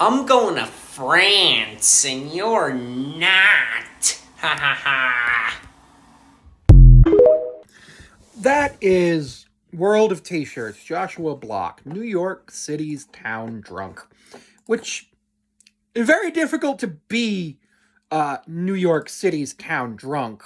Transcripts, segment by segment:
I'm going to France and you're not. Ha ha ha. That is World of T-Shirts, Joshua Block, New York City's town drunk, which is very difficult to be New York City's town drunk,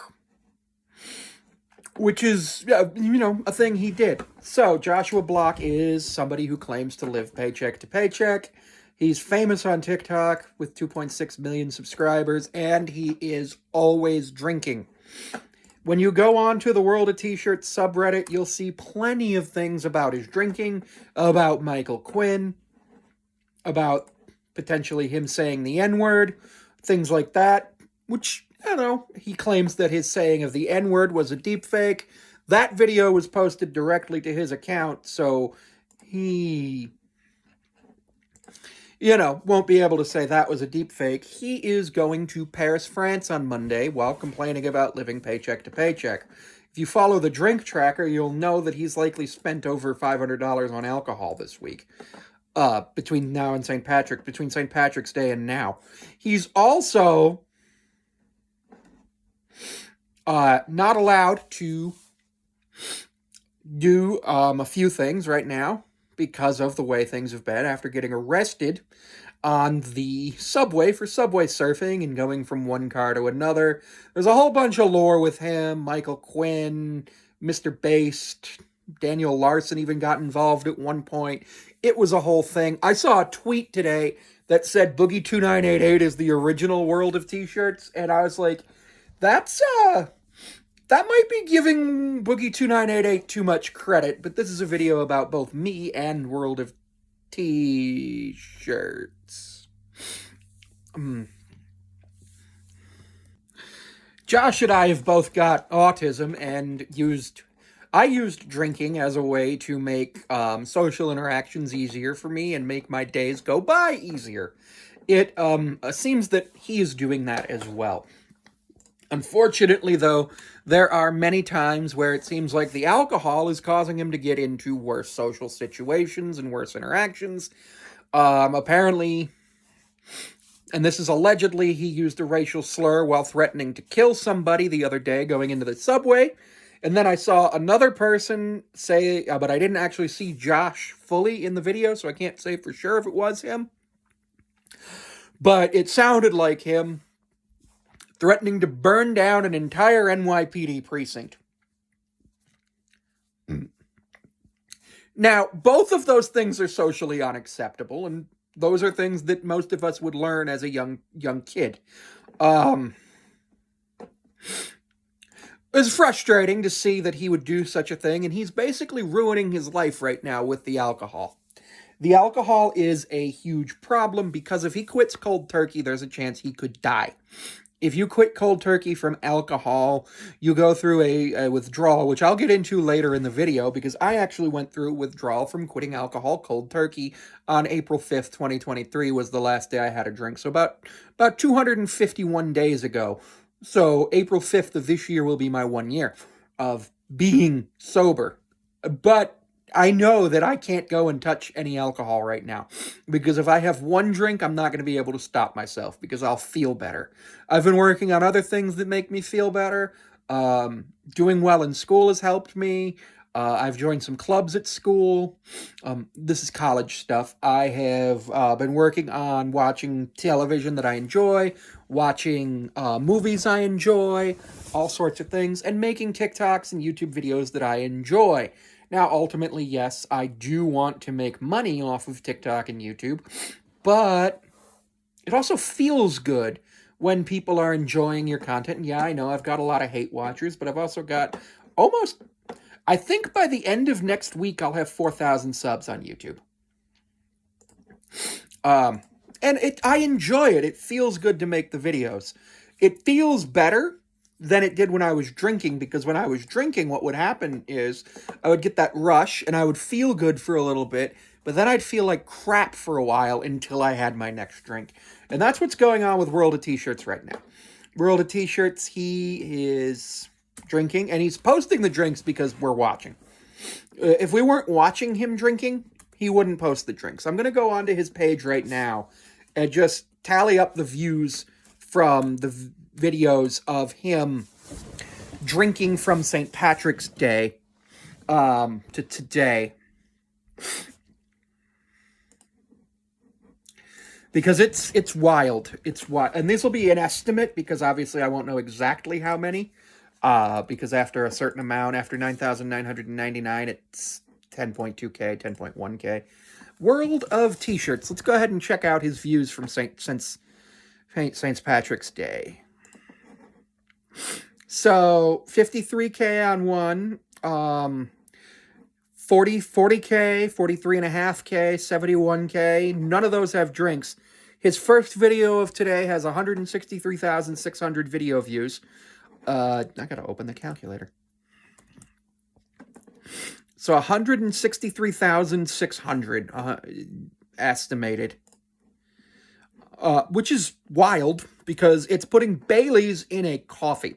which is, a thing he did. So, Joshua Block is somebody who claims to live paycheck to paycheck. He's famous on TikTok with 2.6 million subscribers, and he is always drinking. When you go on to the World of T-Shirts subreddit, you'll see plenty of things about his drinking, about Michael Quinn, about potentially him saying the N-word, things like that, which, he claims that his saying of the N-word was a deepfake. That video was posted directly to his account, so he won't be able to say that was a deep fake. He is going to Paris, France on Monday while complaining about living paycheck to paycheck. If you follow the drink tracker, you'll know that he's likely spent over $500 on alcohol this week. Between now and between St. Patrick's Day and now. He's also not allowed to do a few things right now because of the way things have been after getting arrested on the subway for subway surfing and going from one car to another. There's a whole bunch of lore with him. Michael Quinn, Mr. Based, Daniel Larson even got involved at one point. It was a whole thing. I saw a tweet today that said Boogie2988 is the original World of T-Shirts, and I was like, that might be giving Boogie2988 too much credit, but this is a video about both me and World of T-Shirts. Josh and I have both got autism and I used drinking as a way to make social interactions easier for me and make my days go by easier. It seems that he is doing that as well. Unfortunately, though, there are many times where it seems like the alcohol is causing him to get into worse social situations and worse interactions. Apparently, and this is allegedly, he used a racial slur while threatening to kill somebody the other day going into the subway. And then I saw another person say, but I didn't actually see Josh fully in the video, so I can't say for sure if it was him. But it sounded like him threatening to burn down an entire NYPD precinct. Now, both of those things are socially unacceptable, and those are things that most of us would learn as a young kid. It's frustrating to see that he would do such a thing, and he's basically ruining his life right now with the alcohol. The alcohol is a huge problem because if he quits cold turkey, there's a chance he could die. If you quit cold turkey from alcohol, you go through a withdrawal, which I'll get into later in the video, because I actually went through withdrawal from quitting alcohol cold turkey on April 5th, 2023 was the last day I had a drink. So about 251 days ago. So April 5th of this year will be my 1 year of being sober. But I know that I can't go and touch any alcohol right now, because if I have one drink, I'm not going to be able to stop myself because I'll feel better. I've been working on other things that make me feel better. Doing well in school has helped me. I've joined some clubs at school. This is college stuff. I have been working on watching television that I enjoy, watching movies I enjoy, all sorts of things, and making TikToks and YouTube videos that I enjoy. Now, ultimately, yes, I do want to make money off of TikTok and YouTube, but it also feels good when people are enjoying your content. And yeah, I know I've got a lot of hate watchers, but I've also got I think by the end of next week, I'll have 4,000 subs on YouTube. And I enjoy it. It feels good to make the videos. It feels better than it did when I was drinking, because when I was drinking, what would happen is I would get that rush and I would feel good for a little bit, but then I'd feel like crap for a while until I had my next drink. And that's what's going on with World of T-Shirts right now. World of T-Shirts, he is drinking, and he's posting the drinks because we're watching. If we weren't watching him drinking, he wouldn't post the drinks. I'm going to go onto his page right now and just tally up the views from the videos of him drinking from St. Patrick's Day to today. Because it's wild. It's wild. And this will be an estimate, because obviously I won't know exactly how many. Because after a certain amount, after 9,999, it's 10.2K, 10.1K. World of T-shirts. Let's go ahead and check out his views from St. Patrick's Day. So 53K on one, 40K, 43.5K, 71K. None of those have drinks. His first video of today has 163,600 video views. I gotta open the calculator. So 163,600 estimated. Which is wild, because it's putting Bailey's in a coffee.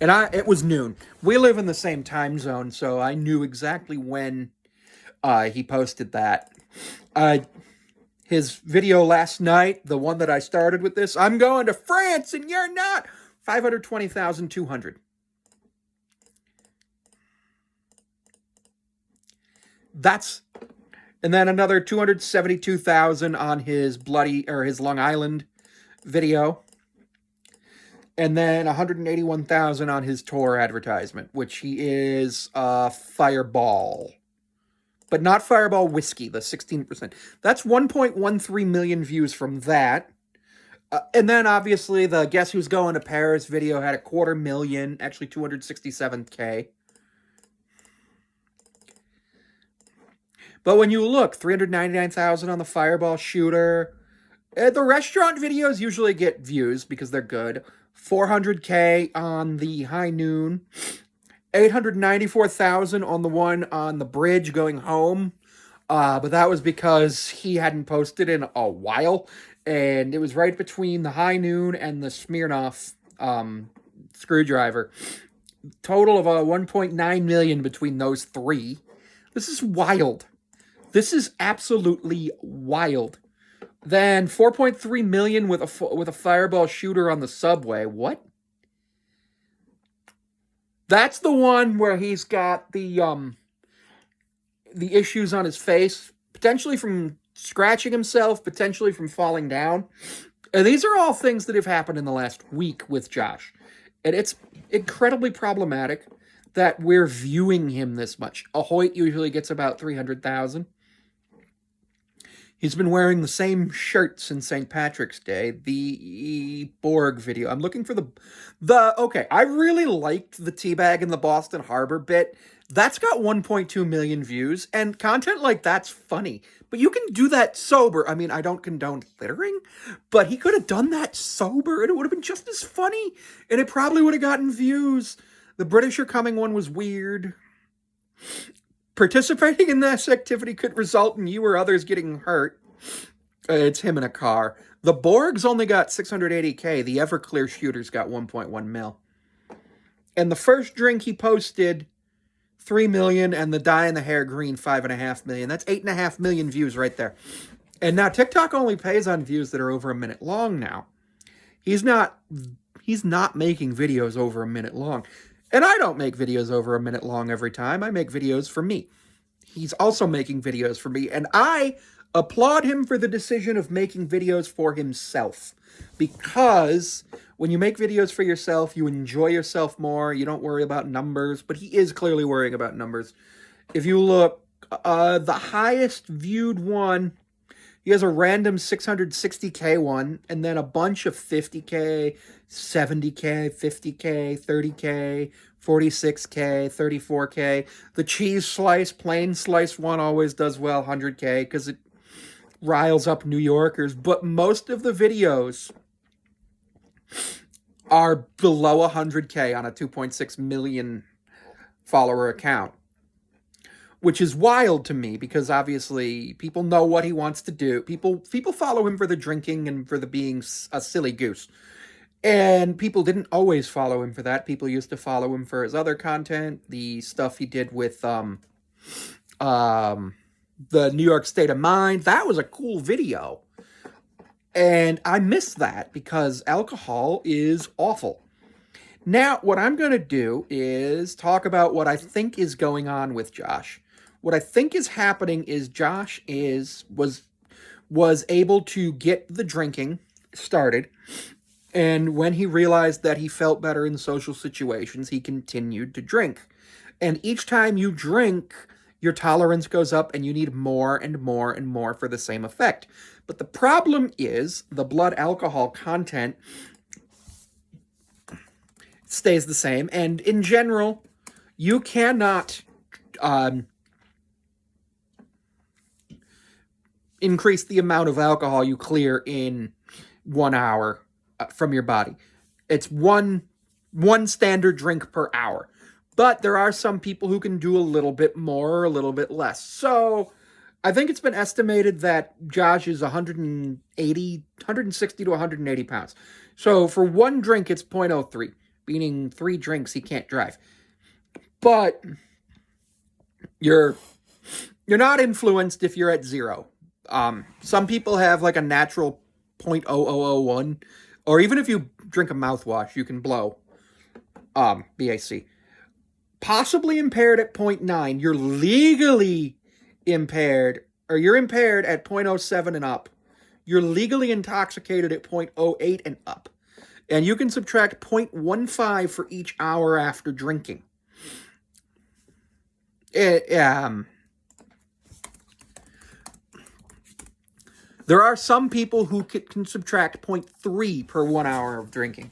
And it was noon. We live in the same time zone, so I knew exactly when he posted that. His video last night, the one that I started with this, I'm going to France and you're not, 520,200. And then another 272,000 on his his Long Island video. And then 181,000 on his tour advertisement, which he is Fireball. But not Fireball Whiskey, the 16%. That's 1.13 million views from that. And then, obviously, the Guess Who's Going to Paris video had 250,000, actually 267K. But when you look, 399,000 on the Fireball shooter. The restaurant videos usually get views because they're good. 400K on the High Noon. 894,000 on the one on the bridge going home. But that was because he hadn't posted in a while. And it was right between the High Noon and the Smirnoff screwdriver. Total of 1.9 million between those three. This is wild. This is absolutely wild. Then 4.3 million with a Fireball shooter on the subway. What? That's the one where he's got the issues on his face, potentially from scratching himself, potentially from falling down. And these are all things that have happened in the last week with Josh. And it's incredibly problematic that we're viewing him this much. A Hoyt usually gets about 300,000. He's been wearing the same shirt since St. Patrick's Day, the Borg video. I'm looking for okay, I really liked the teabag in the Boston Harbor bit. That's got 1.2 million views, and content like that's funny. But you can do that sober. I mean, I don't condone littering, but he could have done that sober, and it would have been just as funny, and it probably would have gotten views. The British Are Coming one was weird. Participating in this activity could result in you or others getting hurt. It's him in a car. The Borg's only got 680K. The Everclear shooter's got 1.1 mil. And the first drink he posted, 3 million, and the dye in the hair green, 5.5 million. That's 8.5 million views right there. And now TikTok only pays on views that are over a minute long now. He's not making videos over a minute long. And I don't make videos over a minute long every time. I make videos for me. He's also making videos for me. And I applaud him for the decision of making videos for himself. Because when you make videos for yourself, you enjoy yourself more. You don't worry about numbers. But he is clearly worrying about numbers. If you look, the highest viewed one, he has a random 660K one, and then a bunch of 50K, 70K, 50K, 30K, 46K, 34K. The cheese slice, plain slice one always does well, 100K, because it riles up New Yorkers. But most of the videos are below 100K on a 2.6 million follower account. Which is wild to me, because obviously people know what he wants to do. People follow him for the drinking and for the being a silly goose. And people didn't always follow him for that. People used to follow him for his other content, the stuff he did with the New York State of Mind. That was a cool video. And I miss that because alcohol is awful. Now, what I'm going to do is talk about what I think is going on with Josh. What I think is happening is Josh was able to get the drinking started, and when he realized that he felt better in social situations, he continued to drink. And each time you drink, your tolerance goes up and you need more and more and more for the same effect. But the problem is the blood alcohol content stays the same, and in general, you cannot increase the amount of alcohol you clear in 1 hour from your body. It's one standard drink per hour. But there are some people who can do a little bit more or a little bit less. So I think it's been estimated that Josh is 160 to 180 pounds. So for one drink, it's 0.03, meaning 3 drinks, he can't drive. But you're not influenced if you're at 0. Some people have like a natural 0.0001, or even if you drink a mouthwash, you can blow BAC. Possibly impaired at 0.9. You're legally impaired, or you're impaired at 0.07 and up. You're legally intoxicated at 0.08 and up. And you can subtract 0.15 for each hour after drinking. There are some people who can subtract 0.3 per 1 hour of drinking,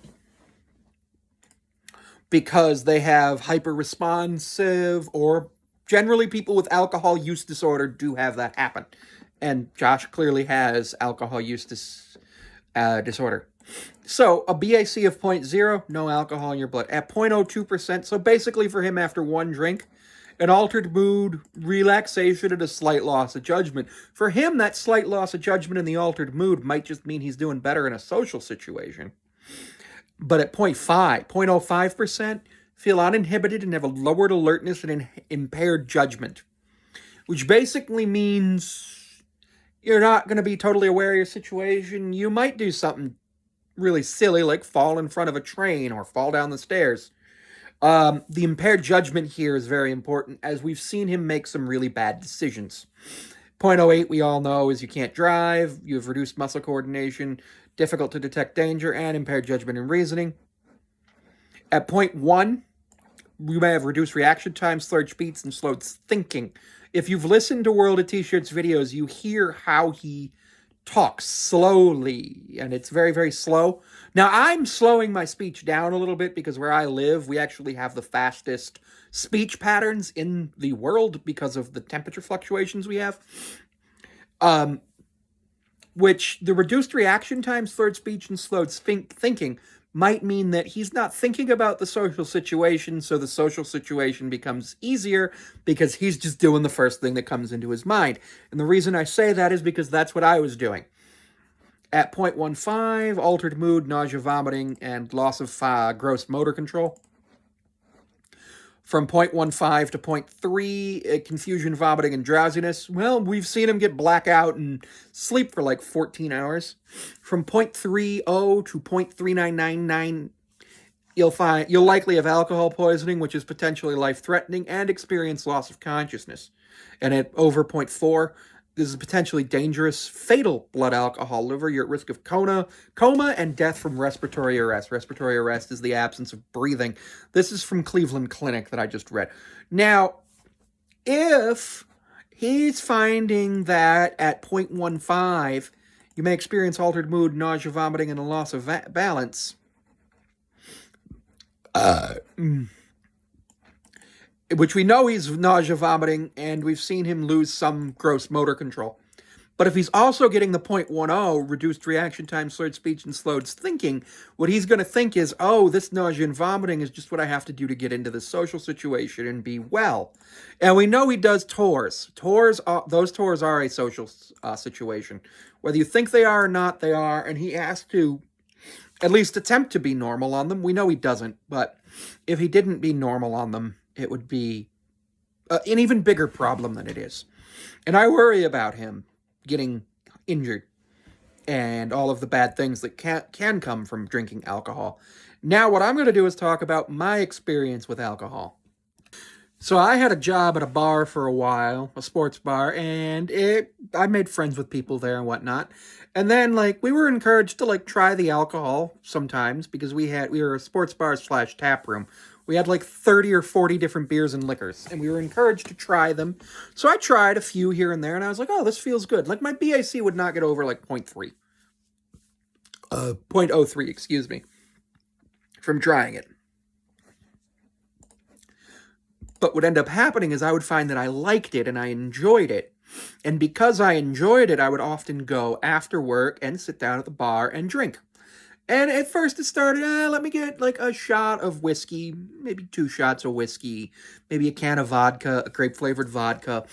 because they have hyper-responsive, or generally people with alcohol use disorder do have that happen. And Josh clearly has alcohol use disorder. So a BAC of 0.0, no alcohol in your blood. At 0.02%, so basically for him after one drink, an altered mood, relaxation, and a slight loss of judgment. For him, that slight loss of judgment and the altered mood might just mean he's doing better in a social situation. But at 0.05%, feel uninhibited and have a lowered alertness and impaired judgment, which basically means you're not going to be totally aware of your situation. You might do something really silly, like fall in front of a train or fall down the stairs. The impaired judgment here is very important, as we've seen him make some really bad decisions. 0.08, we all know, is you can't drive, you have reduced muscle coordination, difficult to detect danger, and impaired judgment and reasoning. At 0.1, we may have reduced reaction time, slurred speech, and slowed thinking. If you've listened to World of T-Shirts videos, you hear how he talks slowly, and it's very, very slow. Now, I'm slowing my speech down a little bit because where I live, we actually have the fastest speech patterns in the world because of the temperature fluctuations we have. Which the reduced reaction time, slurred speech, and slowed thinking might mean that he's not thinking about the social situation, so the social situation becomes easier because he's just doing the first thing that comes into his mind. And the reason I say that is because that's what I was doing. At 0.15, altered mood, nausea, vomiting, and loss of gross motor control. From 0.15 to 0.3, confusion, vomiting, and drowsiness. Well, we've seen him get blackout and sleep for like 14 hours. From 0.30 to 0.3999, you'll likely have alcohol poisoning, which is potentially life-threatening, and experience loss of consciousness. And at over 0.4, this is potentially dangerous, fatal blood alcohol liver. You're at risk of coma, and death from respiratory arrest. Respiratory arrest is the absence of breathing. This is from Cleveland Clinic that I just read. Now, if he's finding that at 0.15, you may experience altered mood, nausea, vomiting, and a loss of balance, which we know he's nausea, vomiting, and we've seen him lose some gross motor control. But if he's also getting the 0.10, reduced reaction time, slurred speech, and slowed thinking, what he's going to think is, oh, this nausea and vomiting is just what I have to do to get into the social situation and be well. And we know he does tours. Those tours are a social situation. Whether you think they are or not, they are, and he has to at least attempt to be normal on them. We know he doesn't, but if he didn't be normal on them, it would be an even bigger problem than it is. And I worry about him getting injured. and all of the bad things that can come from drinking alcohol. Now, what I'm going to do is talk about my experience with alcohol. So I had a job at a bar for a while, a sports bar, and I made friends with people there and whatnot. And then like we were encouraged to like try the alcohol sometimes because we were a sports bar / tap room. We had like 30 or 40 different beers and liquors, and we were encouraged to try them. So I tried a few here and there, and I was like, oh, this feels good. Like my BAC would not get over like 0.3. 0.03, excuse me, from trying it. But what ended up happening is I would find that I liked it and I enjoyed it. And because I enjoyed it, I would often go after work and sit down at the bar and drink. And at first it started, let me get like a shot of whiskey, maybe 2 shots of whiskey, maybe a can of vodka, a grape-flavored vodka,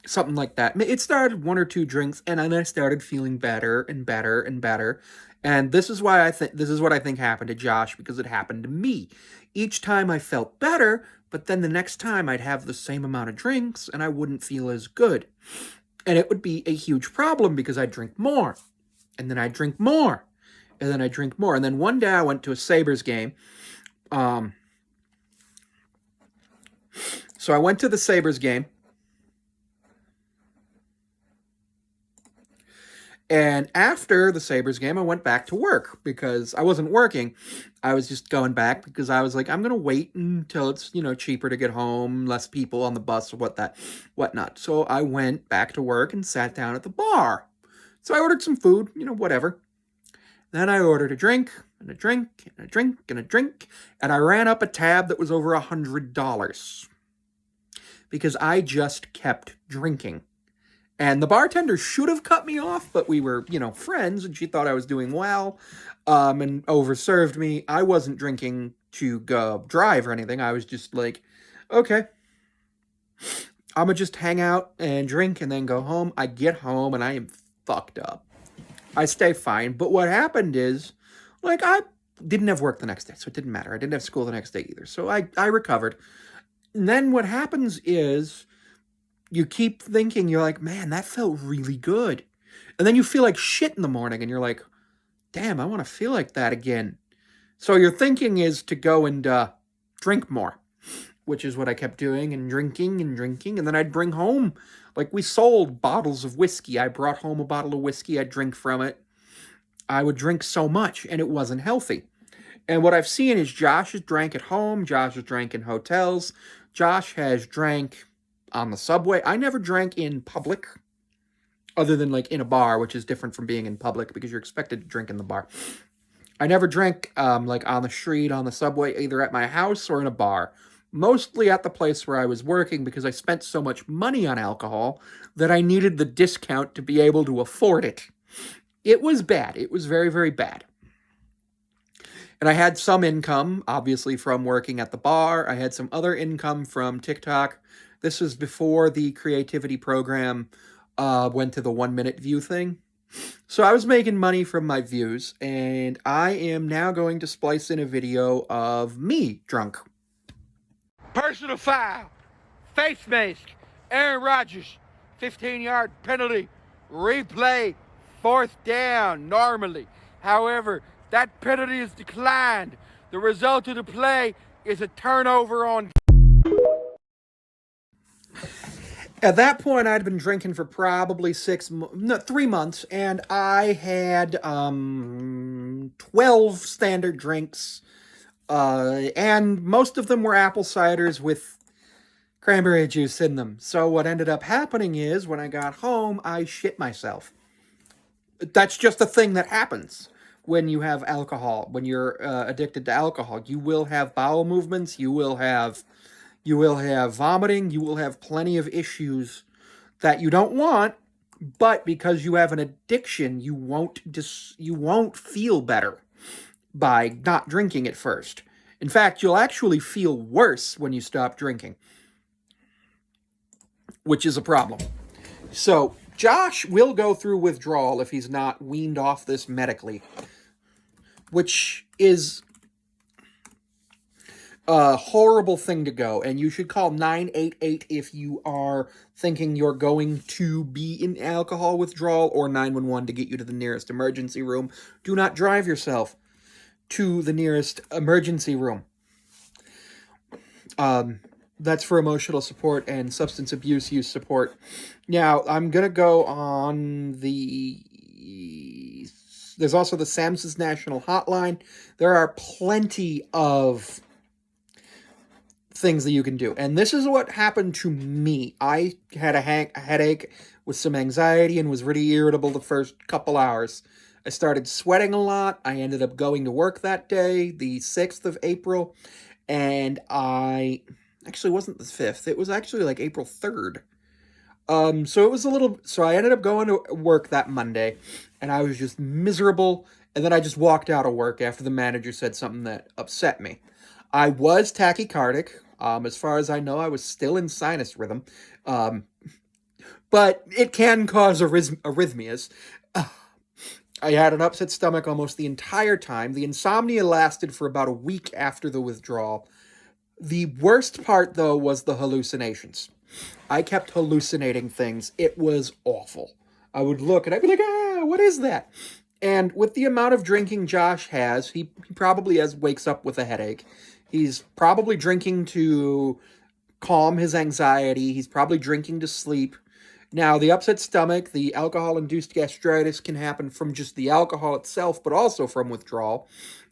something like that. It started 1 or 2 drinks, and then I started feeling better and better and better. And this is what I think happened to Josh, because it happened to me. Each time I felt better, but then the next time I'd have the same amount of drinks and I wouldn't feel as good. And it would be a huge problem because I'd drink more. And then I'd drink more. And then I'd drink more. And then one day I went to a Sabres game. So I went to the Sabres game. And after the Sabres game, I went back to work because I wasn't working. I was just going back because I was like, I'm going to wait until it's, cheaper to get home, less people on the bus or whatnot. So I went back to work and sat down at the bar. So I ordered some food, whatever. Then I ordered a drink, and a drink, and a drink, and a drink. And I ran up a tab that was over $100 because I just kept drinking. And the bartender should have cut me off, but we were, friends, and she thought I was doing well, and overserved me. I wasn't drinking to go drive or anything. I was just like, okay, I'm going to just hang out and drink and then go home. I get home, and I am fucked up. I stay fine, but what happened is, like, I didn't have work the next day, so it didn't matter. I didn't have school the next day either, so I recovered. And then what happens is, you keep thinking, you're like, man, that felt really good. And then you feel like shit in the morning, and you're like, damn, I want to feel like that again. So your thinking is to go and drink more, which is what I kept doing, and drinking, and then I'd bring home, like we sold bottles of whiskey. I brought home a bottle of whiskey, I'd drink from it. I would drink so much, and it wasn't healthy. And what I've seen is Josh has drank at home, Josh has drank in hotels, Josh has drank on the subway. I never drank in public, other than like in a bar, which is different from being in public because you're expected to drink in the bar. I never drank like on the street, on the subway, either at my house or in a bar. Mostly at the place where I was working because I spent so much money on alcohol that I needed the discount to be able to afford it. It was bad. It was very, very bad. And I had some income, obviously, from working at the bar. I had some other income from TikTok. This was before the creativity program went to the 1-minute view thing. So I was making money from my views, and I am now going to splice in a video of me drunk. Personal foul, face mask, Aaron Rodgers, 15-yard penalty, replay, 4th down normally. However, that penalty is declined. The result of the play is a turnover on. At that point, I'd been drinking for probably 3 months, and I had 12 standard drinks, and most of them were apple ciders with cranberry juice in them. So what ended up happening is, when I got home, I shit myself. That's just a thing that happens when you have alcohol, when you're addicted to alcohol. You will have bowel movements, you will have vomiting, you will have plenty of issues that you don't want, but because you have an addiction, you won't feel better by not drinking at first. In fact, you'll actually feel worse when you stop drinking, which is a problem. So Josh will go through withdrawal if he's not weaned off this medically, which is a horrible thing to go, and you should call 988 if you are thinking you're going to be in alcohol withdrawal, or 911 to get you to the nearest emergency room. Do not drive yourself to the nearest emergency room. That's for emotional support and substance abuse use support. Now, I'm going to go on the... There's also the SAMHSA's National Hotline. There are plenty of things that you can do. And this is what happened to me. I had a headache with some anxiety and was really irritable the first couple hours. I started sweating a lot. I ended up going to work that day, the 6th of April. And actually, it wasn't the 5th. It was actually like April 3rd. So I ended up going to work that Monday, and I was just miserable, and then I just walked out of work after the manager said something that upset me. I was tachycardic. As far as I know, I was still in sinus rhythm. But it can cause arrhythmias. I had an upset stomach almost the entire time. The insomnia lasted for about a week after the withdrawal. The worst part, though, was the hallucinations. I kept hallucinating things. It was awful. I would look and I'd be like, what is that? And with the amount of drinking Josh has, he probably wakes up with a headache. He's probably drinking to calm his anxiety. He's probably drinking to sleep. Now, the upset stomach, the alcohol-induced gastritis can happen from just the alcohol itself, but also from withdrawal.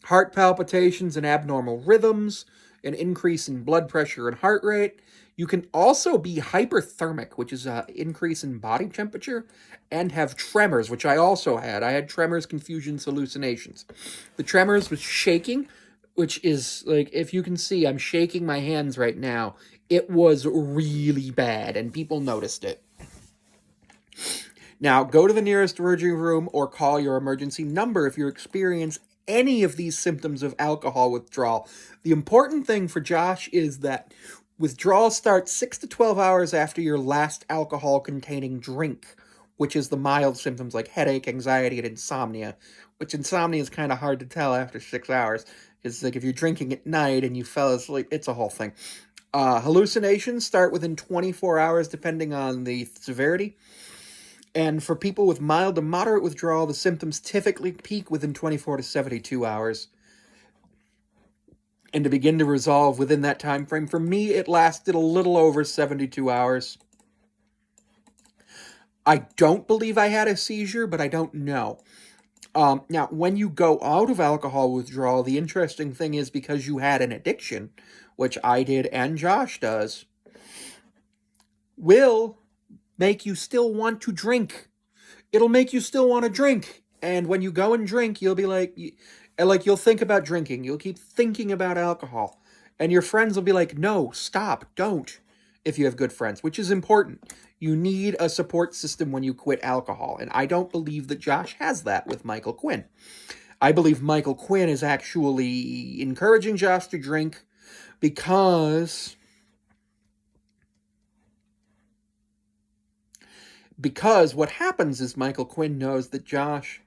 Heart palpitations and abnormal rhythms, an increase in blood pressure and heart rate. You can also be hyperthermic, which is an increase in body temperature, and have tremors, which I also had. I had tremors, confusions, hallucinations. The tremors was shaking, which is, like, if you can see, I'm shaking my hands right now. It was really bad, and people noticed it. Now, go to the nearest emergency room or call your emergency number if you experience any of these symptoms of alcohol withdrawal. The important thing for Josh is that withdrawal starts 6 to 12 hours after your last alcohol-containing drink, which is the mild symptoms like headache, anxiety, and insomnia, which insomnia is kind of hard to tell after 6 hours. It's like if you're drinking at night and you fell asleep, it's a whole thing. Hallucinations start within 24 hours depending on the severity. And for people with mild to moderate withdrawal, the symptoms typically peak within 24 to 72 hours. And to begin to resolve within that time frame. For me, it lasted a little over 72 hours. I don't believe I had a seizure, but I don't know. Now, when you go out of alcohol withdrawal, the interesting thing is because you had an addiction, which I did and Josh does, will make you still want to drink. It'll make you still want to drink. And when you go and drink, you'll be like, you'll think about drinking. You'll keep thinking about alcohol. And your friends will be like, no, stop, don't, if you have good friends, which is important. You need a support system when you quit alcohol. And I don't believe that Josh has that with Michael Quinn. I believe Michael Quinn is actually encouraging Josh to drink because what happens is Michael Quinn knows that Josh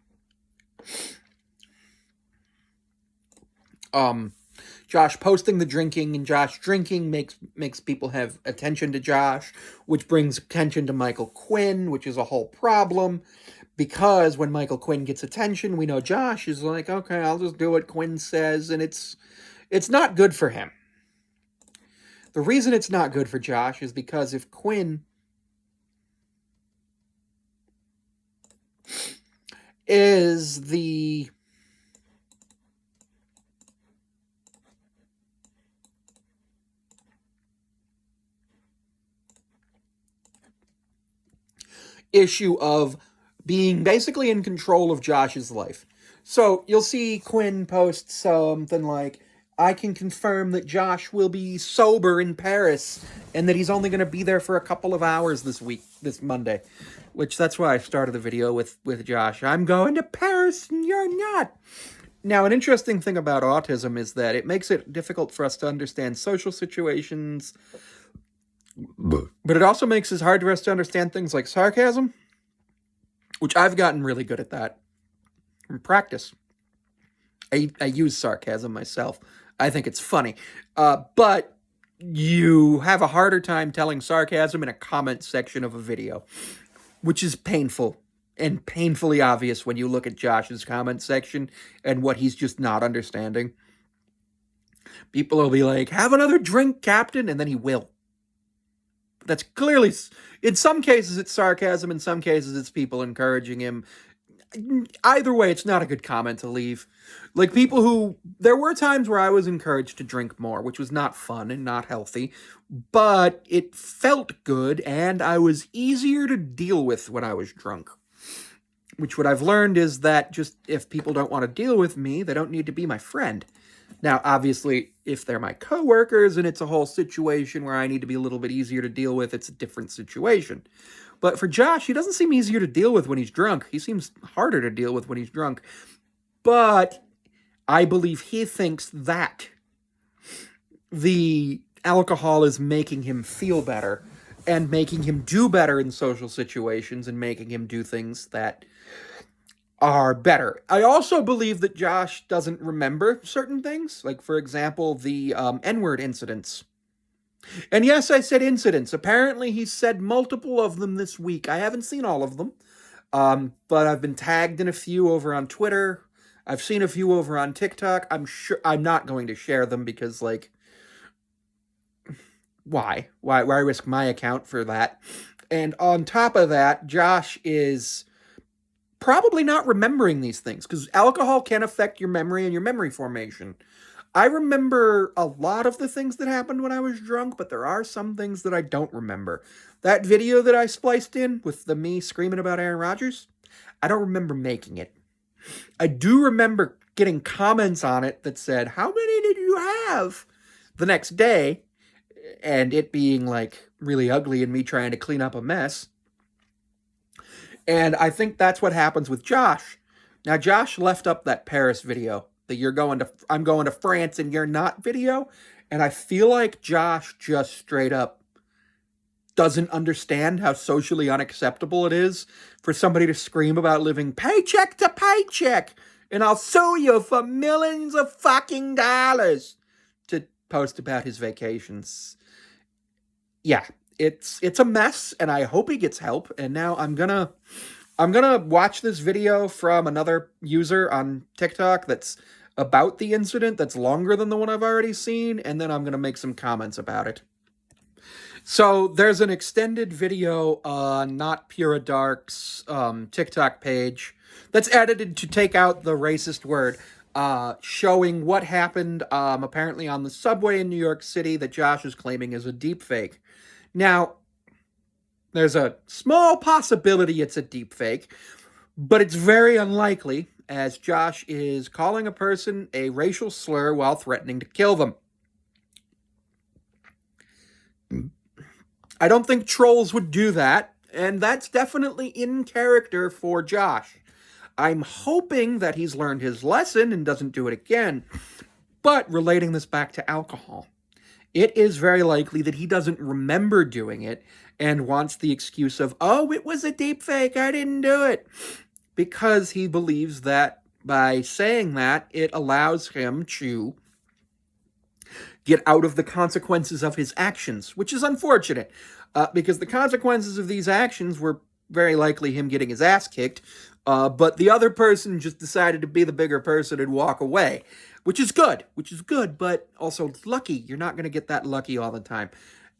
posting the drinking and Josh drinking makes people have attention to Josh, which brings attention to Michael Quinn, which is a whole problem, because when Michael Quinn gets attention, we know Josh is like, okay, I'll just do what Quinn says, and it's not good for him. The reason it's not good for Josh is because if Quinn is the issue of being basically in control of Josh's life. So you'll see Quinn post something like, I can confirm that Josh will be sober in Paris and that he's only going to be there for a couple of hours this Monday. Which that's why I started the video with Josh. I'm going to Paris and you're not. Now, an interesting thing about autism is that it makes it difficult for us to understand social situations, but it also makes it hard for us to understand things like sarcasm, which I've gotten really good at that from practice. I use sarcasm myself. I think it's funny. But you have a harder time telling sarcasm in a comment section of a video, which is painful and painfully obvious when you look at Josh's comment section and what he's just not understanding. People will be like, have another drink, Captain, and then he will. That's clearly, in some cases, it's sarcasm. In some cases, it's people encouraging him. Either way, it's not a good comment to leave. Like, people who, there were times where I was encouraged to drink more, which was not fun and not healthy, but it felt good, and I was easier to deal with when I was drunk. Which what I've learned is that just if people don't want to deal with me, they don't need to be my friend. Now, obviously, if they're my coworkers and it's a whole situation where I need to be a little bit easier to deal with, it's a different situation. But for Josh, he doesn't seem easier to deal with when he's drunk. He seems harder to deal with when he's drunk. But I believe he thinks that the alcohol is making him feel better and making him do better in social situations and making him do things that are better. I also believe that Josh doesn't remember certain things, like, for example, the N-word incidents. And yes, I said incidents. Apparently, he said multiple of them this week. I haven't seen all of them, but I've been tagged in a few over on Twitter. I've seen a few over on TikTok. I'm not going to share them because, like, why risk my account for that? And on top of that, Josh is probably not remembering these things, because alcohol can affect your memory and your memory formation. I remember a lot of the things that happened when I was drunk, but there are some things that I don't remember. That video that I spliced in with me screaming about Aaron Rodgers, I don't remember making it. I do remember getting comments on it that said, how many did you have? The next day, and it being, like, really ugly and me trying to clean up a mess. And I think that's what happens with Josh. Now, Josh left up that Paris video, the I'm going to France and you're not video. And I feel like Josh just straight up doesn't understand how socially unacceptable it is for somebody to scream about living paycheck to paycheck and I'll sue you for millions of fucking dollars to post about his vacations. Yeah. It's a mess, and I hope he gets help. And now I'm gonna watch this video from another user on TikTok that's about the incident, that's longer than the one I've already seen, and then I'm gonna make some comments about it. So there's an extended video on Not Pura Dark's TikTok page that's edited to take out the racist word, showing what happened apparently on the subway in New York City that Josh is claiming is a deepfake. Now, there's a small possibility it's a deepfake, but it's very unlikely, as Josh is calling a person a racial slur while threatening to kill them. I don't think trolls would do that, and that's definitely in character for Josh. I'm hoping that he's learned his lesson and doesn't do it again, but relating this back to alcohol, it is very likely that he doesn't remember doing it and wants the excuse of, oh, it was a deep fake, I didn't do it. Because he believes that by saying that, it allows him to get out of the consequences of his actions, which is unfortunate. Because the consequences of these actions were very likely him getting his ass kicked, but the other person just decided to be the bigger person and walk away. Which is good, but also lucky. You're not going to get that lucky all the time.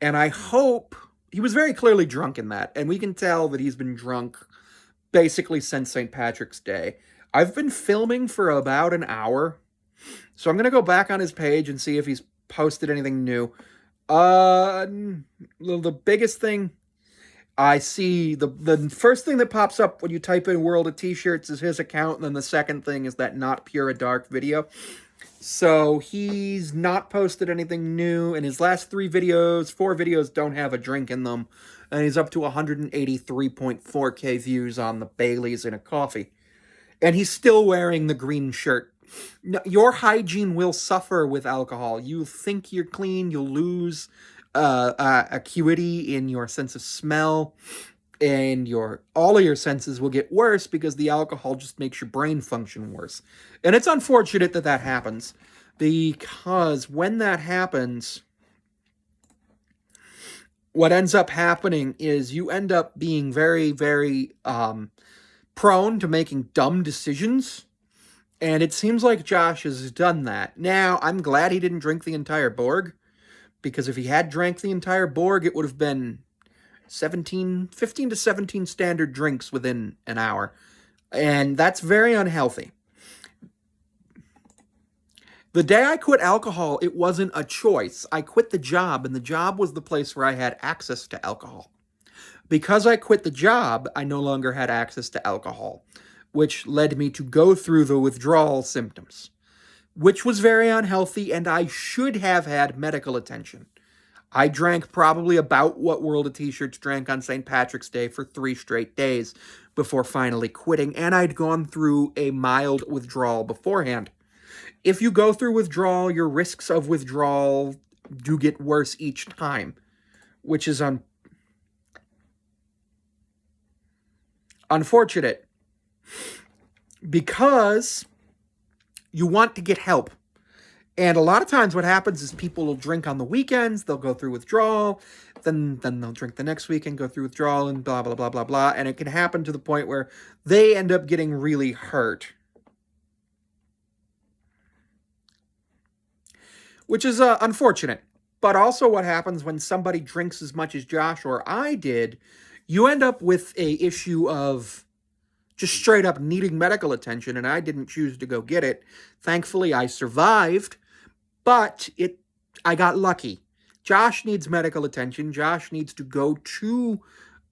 And I hope, he was very clearly drunk in that, and we can tell that he's been drunk basically since St. Patrick's Day. I've been filming for about an hour, so I'm going to go back on his page and see if he's posted anything new. The biggest thing I see, the first thing that pops up when you type in World of T-shirts is his account, and then the second thing is that Not Pura Dark video. So he's not posted anything new, and his last four videos don't have a drink in them, and he's up to 183.4k views on the Baileys and a coffee. And he's still wearing the green shirt. No, your hygiene will suffer with alcohol. You think you're clean, you'll lose acuity in your sense of smell, and all of your senses will get worse because the alcohol just makes your brain function worse. And it's unfortunate that happens, Because when that happens, what ends up happening is you end up being very, very prone to making dumb decisions. And it seems like Josh has done that. Now, I'm glad he didn't drink the entire Borg, because if he had drank the entire Borg, it would have been 15 to 17 standard drinks within an hour. And that's very unhealthy. The day I quit alcohol, it wasn't a choice. I quit the job, and the job was the place where I had access to alcohol. Because I quit the job, I no longer had access to alcohol, which led me to go through the withdrawal symptoms, which was very unhealthy, and I should have had medical attention. I drank probably about what World of T-Shirts drank on St. Patrick's Day for 3 straight days before finally quitting, and I'd gone through a mild withdrawal beforehand. If you go through withdrawal, your risks of withdrawal do get worse each time, which is unfortunate, because you want to get help. And a lot of times what happens is people will drink on the weekends, they'll go through withdrawal, then they'll drink the next weekend, go through withdrawal, and blah, blah, blah, blah, blah. And it can happen to the point where they end up getting really hurt, which is unfortunate. But also what happens when somebody drinks as much as Josh or I did, you end up with a issue of just straight up needing medical attention, and I didn't choose to go get it. Thankfully, I survived, but I got lucky. Josh needs medical attention. Josh needs to go to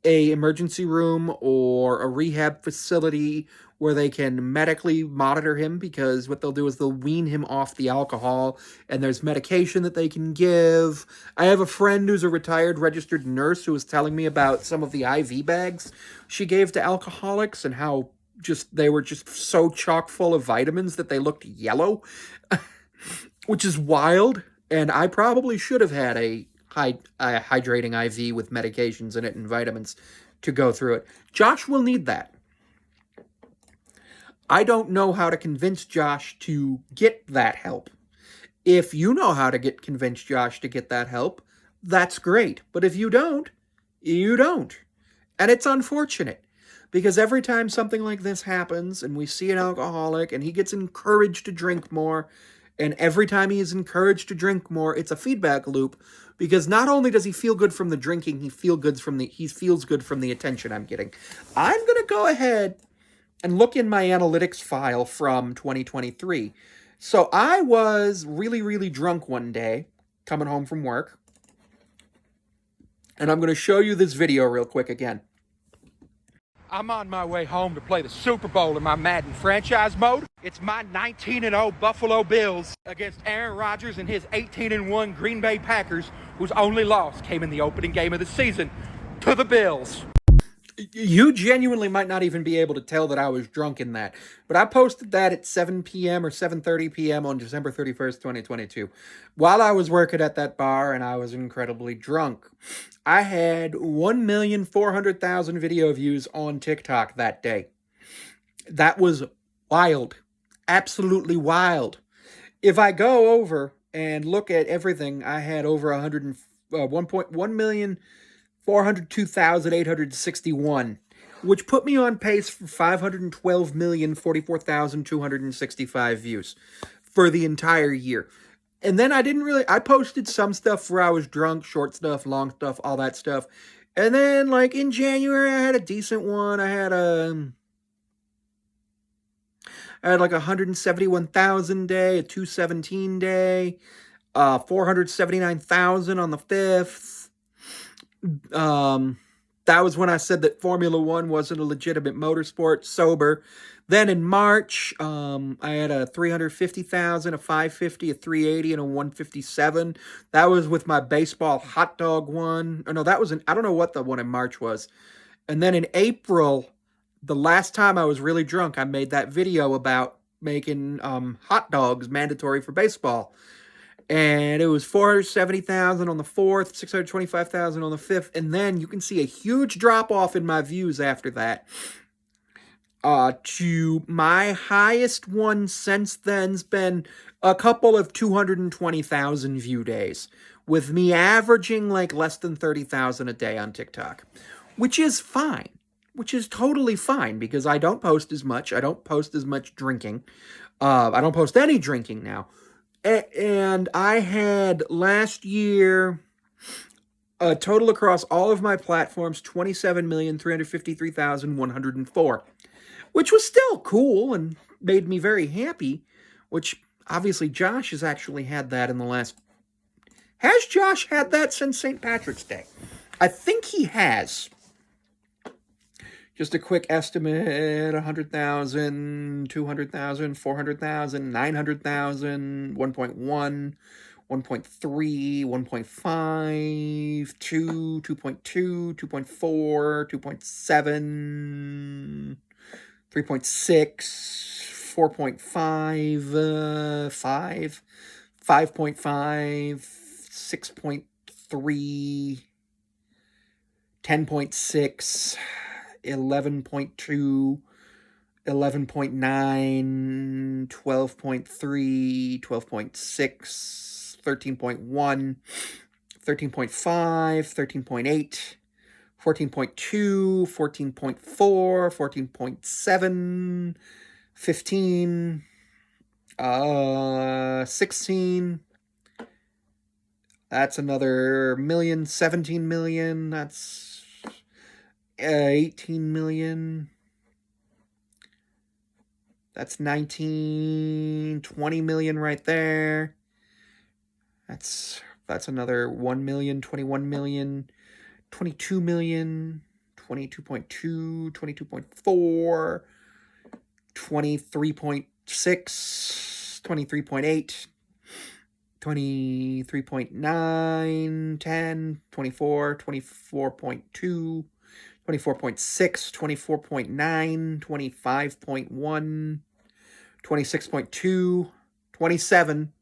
a emergency room or a rehab facility where they can medically monitor him, because what they'll do is they'll wean him off the alcohol, and there's medication that they can give. I have a friend who's a retired registered nurse who was telling me about some of the IV bags she gave to alcoholics and how they were just so chock full of vitamins that they looked yellow, which is wild. And I probably should have had a hydrating IV with medications in it and vitamins to go through it. Josh will need that. I don't know how to convince Josh to get that help. If you know how to convince Josh to get that help, that's great. But if you don't, you don't. And it's unfortunate, because every time something like this happens and we see an alcoholic and he gets encouraged to drink more, and every time he is encouraged to drink more, it's a feedback loop, because not only does he feel good from the drinking, he feels good from the attention I'm getting. I'm going to go ahead and look in my analytics file from 2023. So I was really, really drunk one day, coming home from work. And I'm going to show you this video real quick again. I'm on my way home to play the Super Bowl in my Madden franchise mode. It's my 19-0 Buffalo Bills against Aaron Rodgers and his 18-1 Green Bay Packers, whose only loss came in the opening game of the season to the Bills. You genuinely might not even be able to tell that I was drunk in that. But I posted that at 7 p.m. or 7:30 p.m. on December 31st, 2022. While I was working at that bar and I was incredibly drunk. I had 1,400,000 video views on TikTok that day. That was wild. Absolutely wild. If I go over and look at everything, I had over 1,402,861, which put me on pace for 512,044,265 views for the entire year. And then I posted some stuff where I was drunk, short stuff, long stuff, all that stuff. And then, like, in January, I had a decent one. I had like 171,000 day, a 217 day, 479,000 on the 5th. That was when I said that Formula One wasn't a legitimate motorsport, sober. Then in March, I had a 350,000, a 550, a 380, and a 157. That was with my baseball hot dog one. Or no, I don't know what the one in March was. And then in April, the last time I was really drunk, I made that video about making hot dogs mandatory for baseball. And it was 470,000 on the 4th, 625,000 on the 5th. And then you can see a huge drop off in my views after that. To my highest one since then's been a couple of 220,000 view days, with me averaging like less than 30,000 a day on TikTok, which is fine, which is totally fine because I don't post as much. I don't post as much drinking. I don't post any drinking now. And I had last year a total across all of my platforms 27,353,104, which was still cool and made me very happy, which obviously Josh has actually had that in the last... Has Josh had that since St. Patrick's Day? I think he has. Just a quick estimate, 100,000, 200,000, 400,000, 900,000, 1.1, 1.3, 1.5, 2, 2.2, 2.4, 2.7, 3.6, 4.5, 5, 5.5, 6.3, 10.6, 11.2, 11.9, 12.3, 12.6, 13.1, 13.5, 13.8, 14.2, 14.4, 14.7, 15, 16. That's another million, 17 million. That's 18 million. That's 19, 20 million right there. That's another 1 million, 21 million, 22 million, 22.2, 22.4, 23.6, 23.8, 23.9, 10, 24, 24.2, 24.6, 24.9, 25.1, 26.2, 27.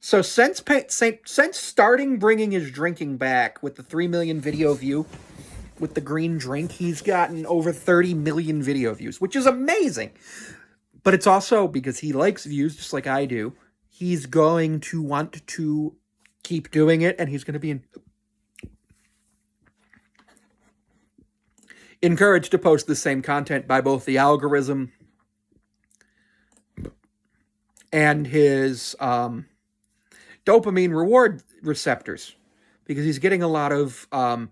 So since starting bringing his drinking back with the 3 million video view with the green drink, he's gotten over 30 million video views, which is amazing. But it's also because he likes views just like I do. He's going to want to keep doing it, and he's going to be encouraged to post the same content by both the algorithm and his dopamine reward receptors, because he's getting a lot of I'm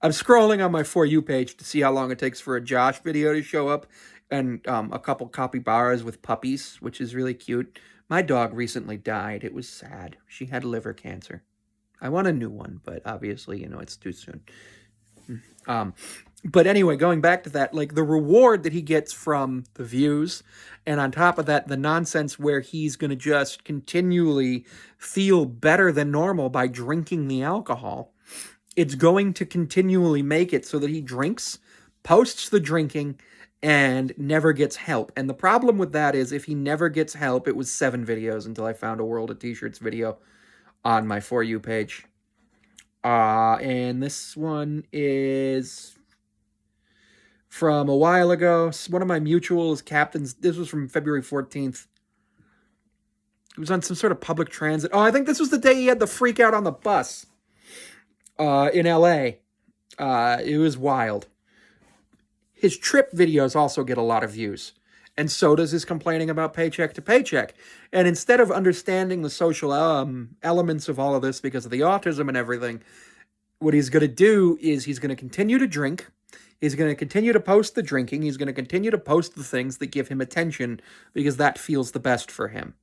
scrolling on my For You page to see how long it takes for a Josh video to show up, and a couple capybaras with puppies, which is really cute. My dog recently died. It was sad. She had liver cancer. I want a new one, but obviously, it's too soon. But anyway, going back to that, like the reward that he gets from the views, and on top of that, the nonsense where he's going to just continually feel better than normal by drinking the alcohol, it's going to continually make it so that he drinks, posts the drinking, and never gets help. And the problem with that is if he never gets help, it was 7 videos until I found a World of T-Shirts video on my For You page. And this one is from a while ago. One of my mutuals, Captains, this was from February 14th. It was on some sort of public transit. Oh, I think this was the day he had the freak out on the bus in LA. It was wild. His trip videos also get a lot of views. And so does his complaining about paycheck to paycheck. And instead of understanding the social elements of all of this because of the autism and everything, what he's going to do is he's going to continue to drink. He's going to continue to post the drinking. He's going to continue to post the things that give him attention because that feels the best for him.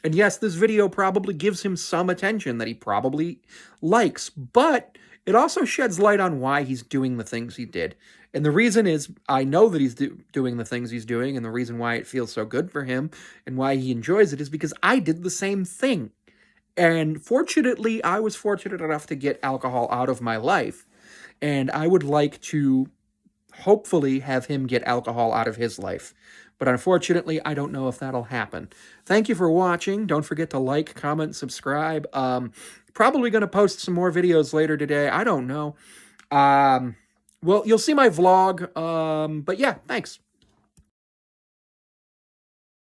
And yes, this video probably gives him some attention that he probably likes, but it also sheds light on why he's doing the things he did. And the reason is, I know that he's doing the things he's doing, and the reason why it feels so good for him and why he enjoys it is because I did the same thing. And fortunately, I was fortunate enough to get alcohol out of my life. And I would like to hopefully have him get alcohol out of his life. But unfortunately, I don't know if that'll happen. Thank you for watching. Don't forget to like, comment, subscribe. Probably going to post some more videos later today. I don't know. Well, you'll see my vlog, but yeah, thanks.